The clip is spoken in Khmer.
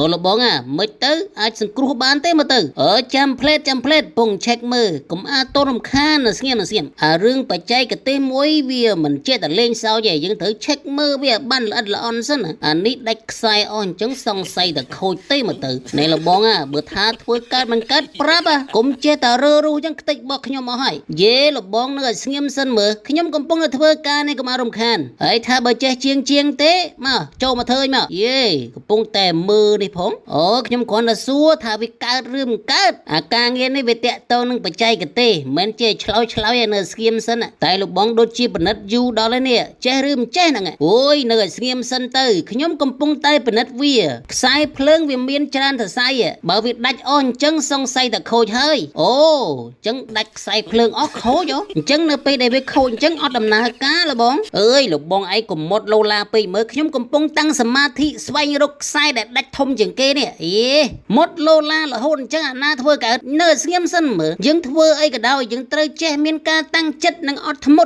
អូលបងមិនទៅអាចសង្គ្រោះបានទេមើលទៅចាំផ្លេតពងឆែកមើលកុំអាតរំខានស្ងៀមអារឿងបច្ចេកទេសមួយវាមិនចេះតែលេងសើចទេយើងត្រូវឆែកមើលវាបានល្អិតល្អន់សិនអានេះដាច់ខ្សែអស់អញ្ចឹងសង្ស័យតែខូចទេមើលទៅណែលបងបើថាធ្វើកើតមិនកើតប្រាប់កុំចេះតែរើរូអញ្ចឹងខ្ទេចរបស់ខ្ញុំអស់ហើយយេលបងនៅឲ្យស្ងៀមសិនមើលខ្ញុំកំពុងតែធ្វើការនេះកុំអារំខានហើយថាបើចេះជាងទេមកចូលមកធ្វើមកយេកំពុងតែមើលនេះផងខ្ញុំគ្រាន់តែសួរថាវាកើតឬមិនកើតអាការងារនេះវាតាក់ទងនឹងបច្ចេកទេសមិនចេះឆ្លោយឲ្យនៅស្ងៀមសិនតែលោកបងដូចជាពិនិត្យយូរដល់ហើយនេះចេះឬមិនចេះហ្នឹងអូយនៅឲ្យស្ងៀមសិនទៅខ្ញុំកំពុងតែពិនិត្យវាខ្សែភ្លើងវាមានច្រើនសរសៃបើវាដាច់អស់អញ្ចឹងសង្ស័យតែខូចហើយអញ្ចឹងដាច់ខ្សែភ្លើងអស់ខូចអញ្ចឹងនៅពេលដែលវាខូចអញ្ចឹងអត់ដំណើរការលោកបងអើយលោកបងឯងកុំមុតលោឡាពេកមើលខ្ញុំកំពុងតាំងសមាធិស្វែងរកខ្សែដែលដាច់ធំជាងគេនេះមុតលោឡារហូតអញ្ចឹងអាណាធ្វើកើតនៅស្ងៀមសិនមើលយើងធ្វើអីក៏ដោយយើងត្រូវចេះមានការតាំងចិត្តនិងអត់ធ្មត់